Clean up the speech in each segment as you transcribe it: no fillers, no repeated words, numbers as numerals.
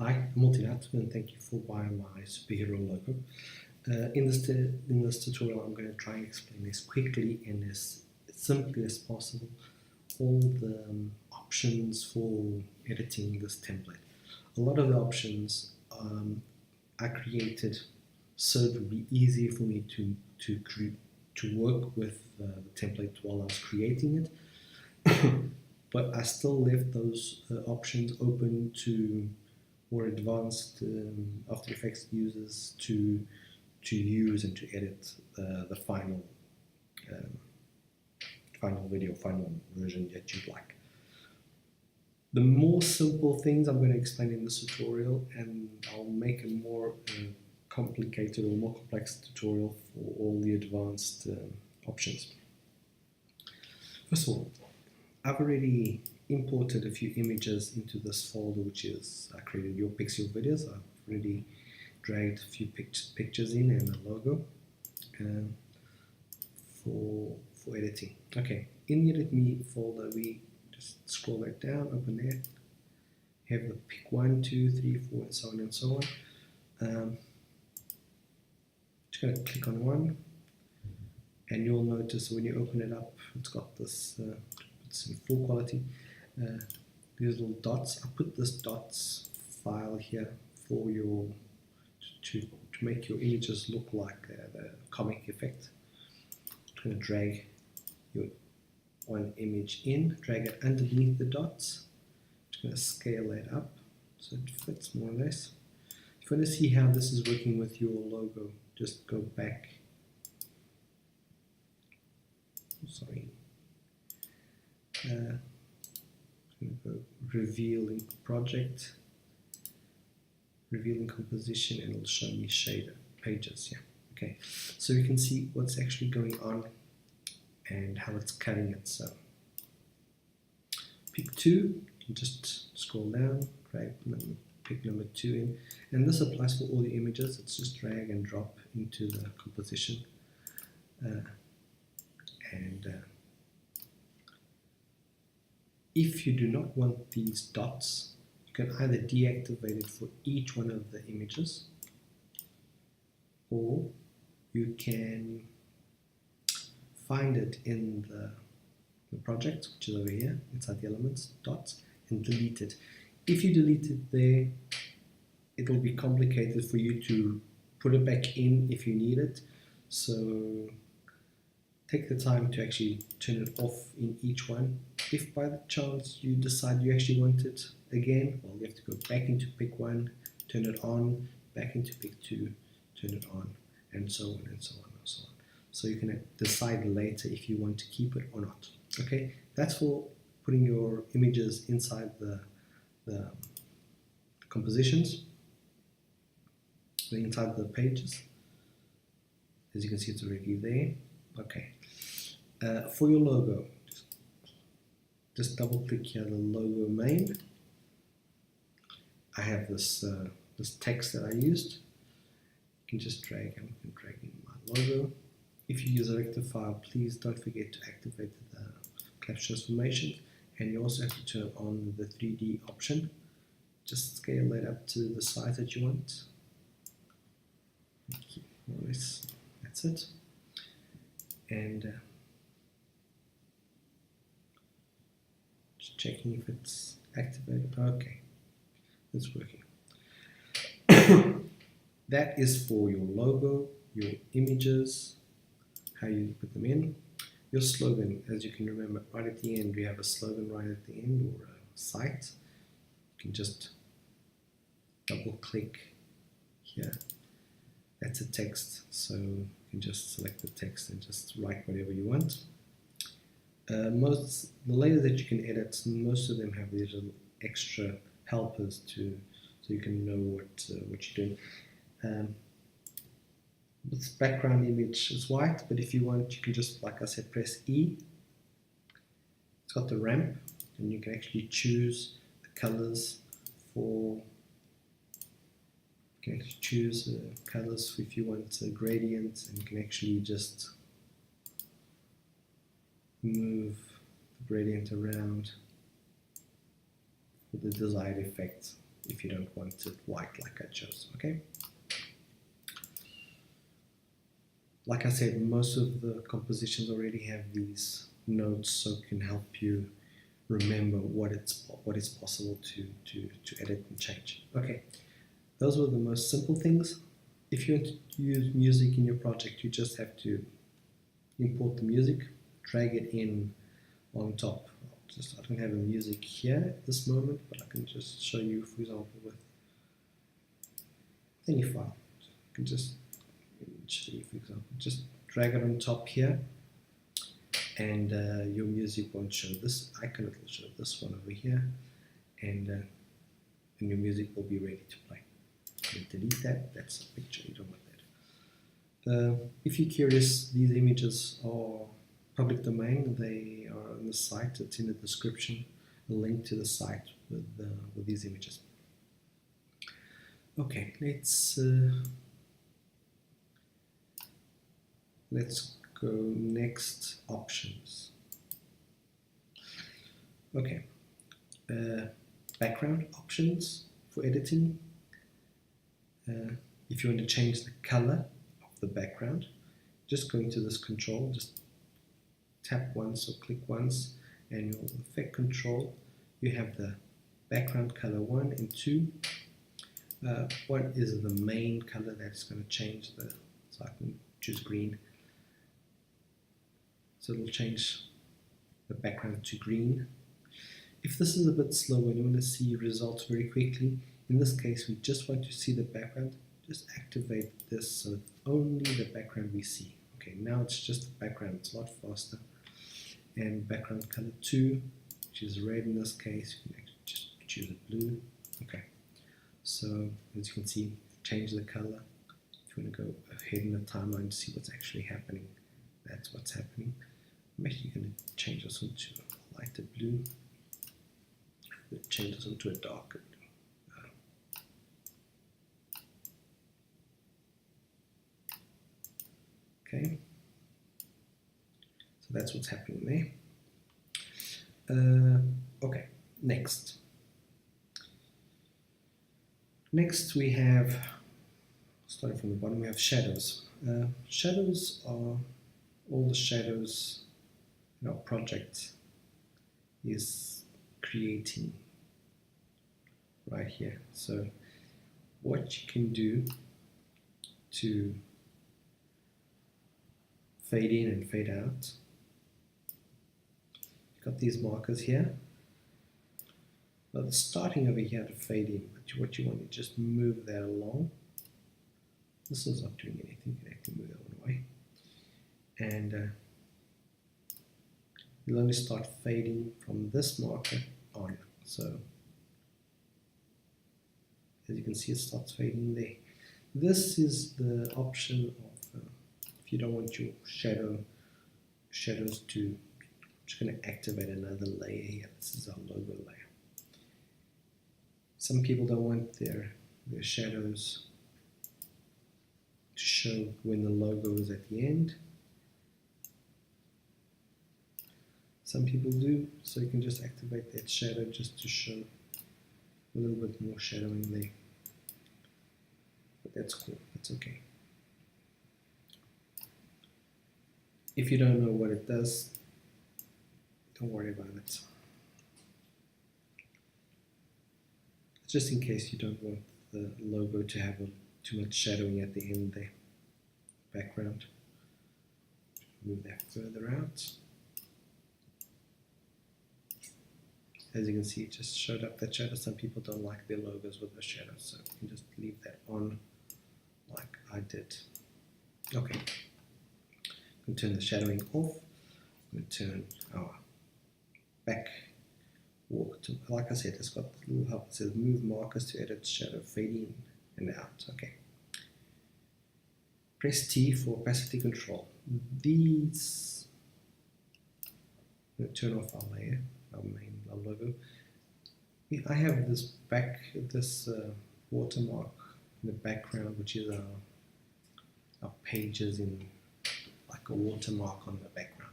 Hi, I'm Multinato and thank you for buying my superhero logo. In this tutorial, I'm going to try and explain as quickly and as simply as possible all the options for editing this template. A lot of the options are created so it would be easy for me to work with the template while I was creating it. But I still left those options open to more advanced After Effects users to use and to edit the final video, final version that you'd like. The more simple things I'm going to explain in this tutorial, and I'll make a more complicated or more complex tutorial for all the advanced options. First of all, I've already imported a few images into this folder, which is I created your pixel videos. I've already dragged a few pictures in and a logo for editing. Okay, in the Edit Me folder, we just scroll that down, open there, have the pick 1, 2, 3, 4, and so on and so on. Just going to click on one, and you'll notice when you open it up, it's got this. It's in full quality. These little dots. I put this dots file here for your to make your images look like the comic effect. I'm going to drag your one image in, drag it underneath the dots. I'm going to scale that up so it fits more or less. If you want to see how this is working with your logo, just go back. Sorry. I'm going to go revealing project, revealing composition, and it'll show me shader pages. Yeah, okay. So you can see what's actually going on and how it's cutting it. So pick 2, you can just scroll down, drag pick number 2 in, and this applies for all the images. It's just drag and drop into the composition, if you do not want these dots, you can either deactivate it for each one of the images, or you can find it in the project, which is over here, inside the elements, dots, and delete it. If you delete it there, it will be complicated for you to put it back in if you need it. So take the time to actually turn it off in each one. If by the chance you decide you actually want it again, well, you have to go back into pick 1, turn it on, back into pick 2, turn it on, and so on and so on and so on. So you can decide later if you want to keep it or not. Okay, that's for putting your images inside the compositions, inside the pages. As you can see, it's already there. Okay. For your logo, just double click here, the logo main. I have this this text that I used. You can just drag and drag in my logo. If you use a rectifier, please don't forget to activate the collapse transformation, and you also have to turn on the 3D option. Just scale that up to the size that you want. Nice. That's it. And just checking if it's activated. Okay, it's working. That is for your logo, your images, how you put them in. Your slogan, as you can remember, right at the end, we have a slogan right at the end, or a site. You can just double click here. That's a text, so you can just select the text and just write whatever you want. The layers that you can edit, most of them have these little extra helpers so you can know what you're doing. This background image is white, but if you want, you can just, like I said, press E. It's got the ramp, and you can actually choose the colors for. You can actually choose colors if you want gradients, and you can actually just move the gradient around for the desired effect. if you don't want it white like I chose, okay? Like I said, most of the compositions already have these notes, so it can help you remember what is possible to edit and change. Okay, those were the most simple things. If you want to use music in your project, you just have to import the music, drag it in on top. I don't have a music here at this moment, but I can just show you, for example, with any file. I can just show you, for example, just drag it on top here, and your music won't show this icon, it will show this one over here, and your music will be ready to play. Delete that, that's a picture, you don't want that. If you're curious, these images are public domain, they are on the site, it's in the description, a link to the site with these images. Okay, let's go next, options. Okay, background options for editing. If you want to change the color of the background, just go into this control, just tap once or click once, and your effect control, you have the background color 1 and 2. 1 is the main color that's going to change so I can choose green. So it'll change the background to green. If this is a bit slow and you want to see results very quickly, in this case we just want to see the background, just activate this so it's only the background we see. Okay, now it's just the background, it's a lot faster. And background color 2, which is red in this case, you can actually just choose a blue. Okay, so as you can see, change the color. If you want to go ahead in the timeline to see what's actually happening, that's what's happening. I'm actually going to change this one to a lighter blue. Change this one to a darker blue. Okay, so that's what's happening there. Okay, next we have, starting from the bottom, we have shadows. Shadows are all the shadows our project is creating right here. So what you can do to fade in and fade out, you've got these markers here. Now it's starting over here to fade in, but what you want to just move that along. This is not doing anything, you can actually move that one away. And you'll only start fading from this marker on. So as you can see, it starts fading there. This is the option of if you don't want your shadows to, I'm just going to activate another layer here. This is our logo layer. Some people don't want their shadows to show when the logo is at the end. Some people do, so you can just activate that shadow just to show a little bit more shadowing there. But that's cool, that's okay. If you don't know what it does, don't worry about it. Just in case you don't want the logo to have too much shadowing at the end there. Background. Move that further out. As you can see, it just showed up that shadow. Some people don't like their logos with the shadow, so you can just leave that on like I did. Okay. I'm going to turn the shadowing off. I'm going to turn our back walk to, like I said, it's got a little help. It says move markers to edit shadow fading in and out. Okay. Press T for opacity control. These, I'm going to turn off our layer, our logo. I have this watermark in the background, which is our pages in like a watermark on the background.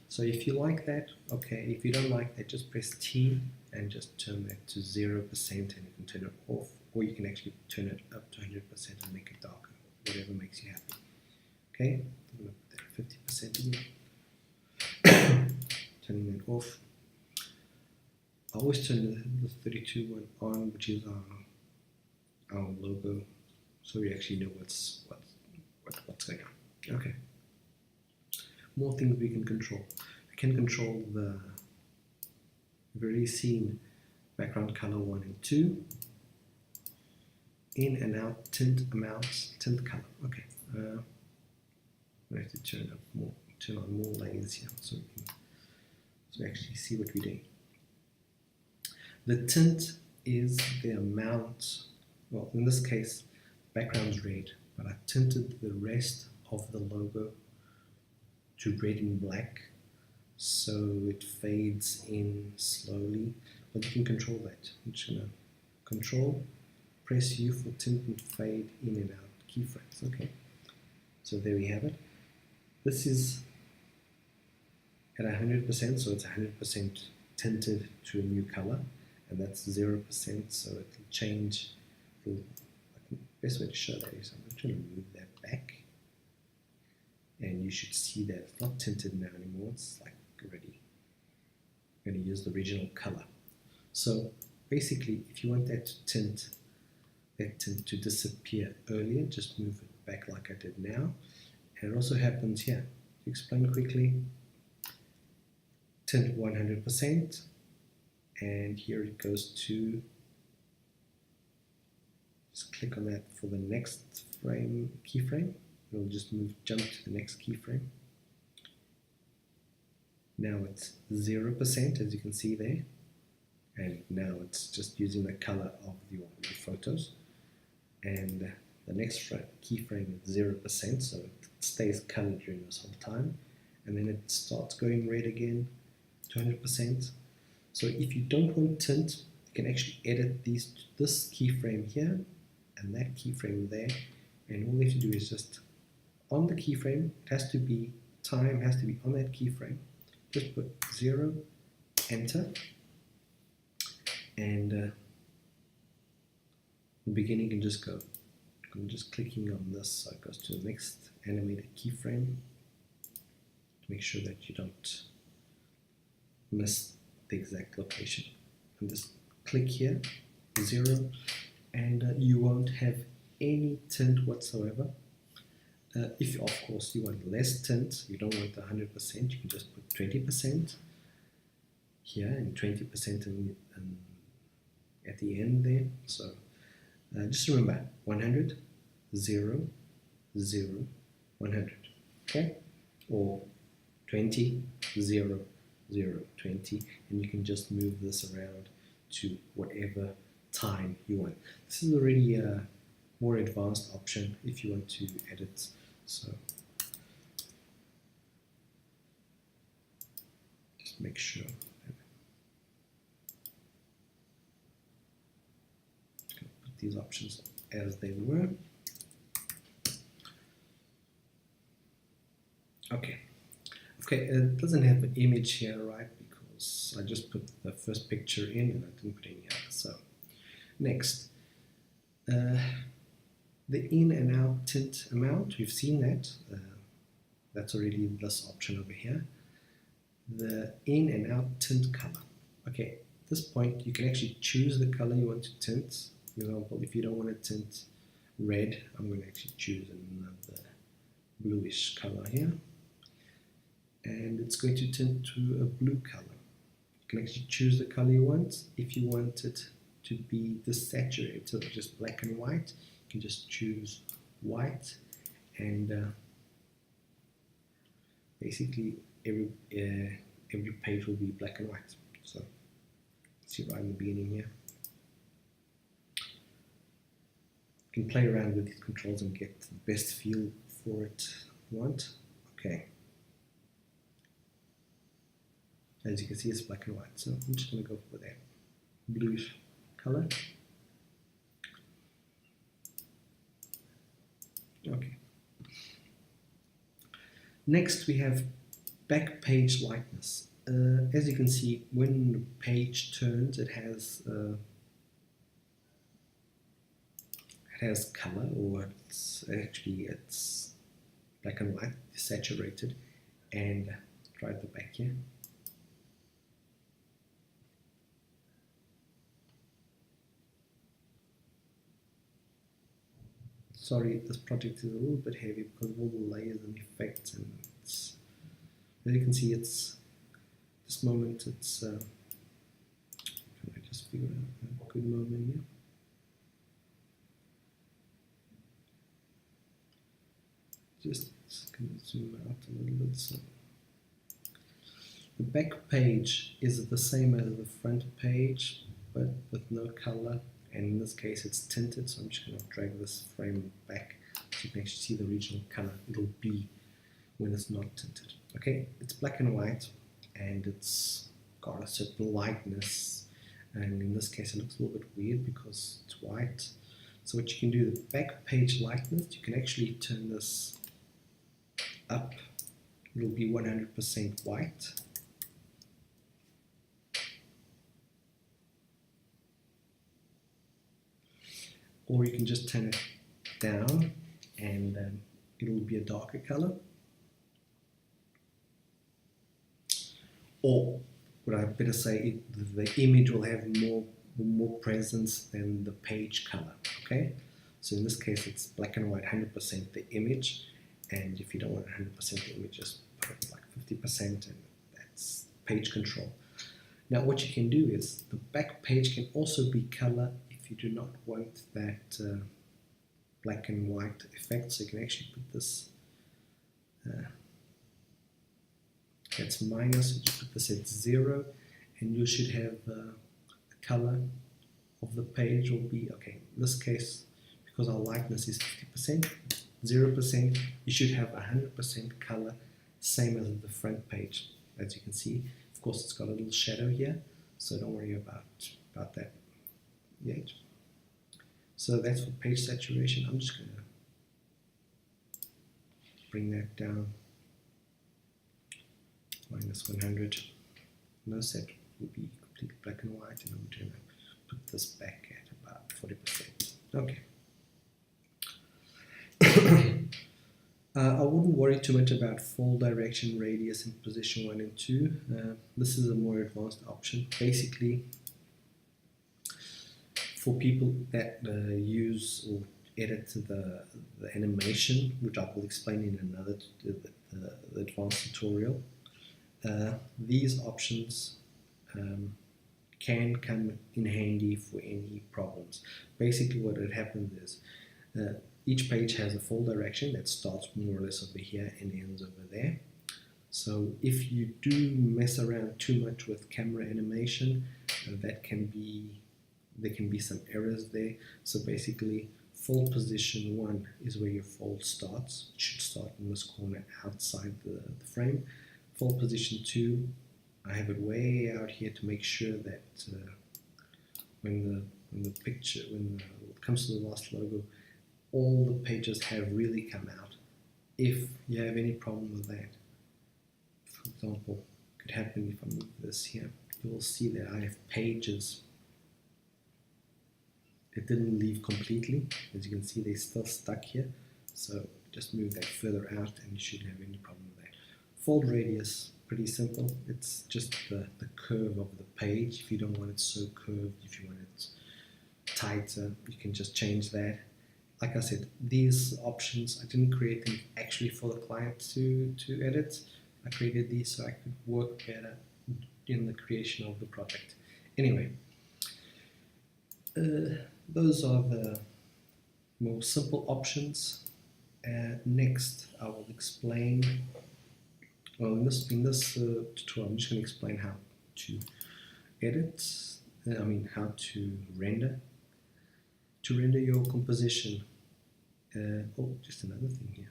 So if you like that, okay. If you don't like that, just press T and just turn that to 0%, and you can turn it off, or you can actually turn it up to 100% and make it darker, whatever makes you happy. Okay, I'm going to put that 50% again. Turning that off. I always turn the 32 one on, which is our logo, so we actually know what's going on. Okay. More things we can control. We can control the, we've already seen background color 1 and 2, in and out, tint amounts, tint color. Okay, we have to turn on more layers here so we actually see what we're doing. The tint is the amount, well, in this case, background's red, but I tinted the rest of the logo to red and black, so it fades in slowly, but you can control that. I'm just going to control, press U for tint and fade in and out keyframes. Okay, so there we have it. This is at 100%, so it's 100% tinted to a new color, and that's 0%, so it'll change. The best way to show that is I'm going to move that back, and you should see that it's not tinted now anymore. It's like already going to use the original color. So basically, if you want that tint to disappear earlier, just move it back like I did now. And it also happens here. To explain quickly, tint 100%, and here it goes to, just click on that for the next keyframe. It'll just jump to the next keyframe. Now it's 0%, as you can see there, and now it's just using the color of your photos. And the next keyframe is 0%, so it stays colored during this whole time, and then it starts going red again to 100%. So if you don't want tint, you can actually edit this keyframe here and that keyframe there, and all you have to do is just on the keyframe, it has to be, time has to be on that keyframe, just put 0, enter, and the beginning can just go, I'm just clicking on this so it goes to the next animated keyframe to make sure that you don't miss the exact location. And just click here, 0, and you won't have any tint whatsoever. If of course you want less tint, you don't want 100%, you can just put 20% here and 20% at the end there. So just remember 100, 0, 0, 100, okay? Or 20, 0, 0, 20, and you can just move this around to whatever time you want. This is already a more advanced option if you want to edit. So just make sure. Put these options as they were. Okay. Okay, it doesn't have an image here, right? Because I just put the first picture in and I didn't put any other. So next, the in and out tint amount, we've seen that. That's already this option over here. The in and out tint color. Okay, at this point you can actually choose the color you want to tint. For example, if you don't want to tint red, I'm going to actually choose another bluish color here. And it's going to tint to a blue color. You can actually choose the color you want. If you want it to be desaturated, so just black and white, you can just choose white, and basically every page will be black and white. So see right in the beginning here. You can play around with these controls and get the best feel for it you want. Okay. As you can see, it's black and white, so I'm just going to go for that bluish color. Okay. Next, we have back page lightness. as you can see, when the page turns, it has color, or it's black and white, saturated, and try at the back here. Sorry, this project is a little bit heavy because of all the layers and effects, and it's, as you can see, it's this moment. It's can I just figure out a good moment here? Just gonna zoom out a little bit. So the back page is the same as the front page, but with no color. And in this case, it's tinted. So I'm just going to drag this frame back so you can actually see the original color it'll be when it's not tinted. Okay, it's black and white, and it's got a certain lightness. And in this case, it looks a little bit weird because it's white. So what you can do, the back page lightness, you can actually turn this up. It'll be 100% white. Or you can just turn it down, and it'll be a darker color. Or what I better say, the image will have more presence than the page color. Okay, so in this case, it's black and white, 100% the image. And if you don't want 100% the image, just put it like 50%, and that's page control. Now what you can do is the back page can also be color if you do not want that black and white effect. So you can actually put this, that's minus, so just put this at 0, and you should have the color of the page will be, okay, in this case, because our lightness is 50%, 0%, you should have 100% color, same as the front page. As you can see, of course, it's got a little shadow here, so don't worry about that yet. So that's for page saturation. I'm just going to bring that down, minus 100. Notice that will be completely black and white, and I'm going to put this back at about 40%. Okay. I wouldn't worry too much about fold direction, radius, and position 1 and 2. This is a more advanced option. Basically, for people that use or edit the animation, which I will explain in another the advanced tutorial, these options can come in handy for any problems. Basically, what had happened is each page has a fold direction that starts more or less over here and ends over there. So if you do mess around too much with camera animation, there can be some errors there. So basically, fold position 1 is where your fold starts. It should start in this corner outside the frame. Fold position 2, I have it way out here to make sure that when it comes to the last logo, all the pages have really come out. If you have any problem with that, for example, it could happen if I move this here, you will see that I have pages that didn't leave completely. As you can see, they're still stuck here. So just move that further out and you shouldn't have any problem with that. Fold radius, pretty simple. It's just the curve of the page. If you don't want it so curved, if you want it tighter, you can just change that. Like I said, these options, I didn't create them actually for the client to edit. I created these so I could work better in the creation of the project. Anyway, those are the more simple options. Next, I will explain, well, in this tutorial, I'm just going to explain how to edit, how to render. To render your composition, just another thing here.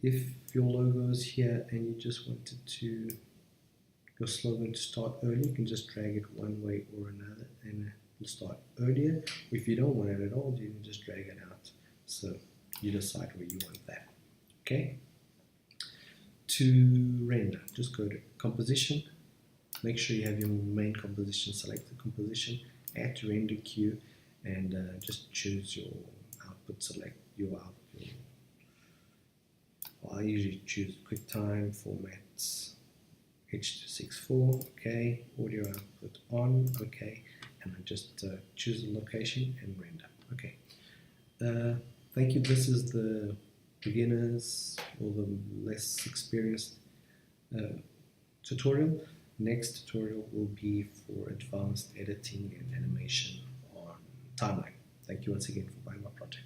If your logo is here and you just wanted your slogan to start early, you can just drag it one way or another and it will start earlier. If you don't want it at all, you can just drag it out. So you decide where you want that. Okay? To render, just go to composition. Make sure you have your main composition selected. Composition, add to render queue, and just choose your output. Select your output. I usually choose QuickTime formats H.264. Okay, audio output on. Okay, and I just choose the location and render. Okay. Thank you. This is the beginners or the less experienced tutorial. Next tutorial will be for advanced editing and animation on timeline. Thank you once again for buying my project.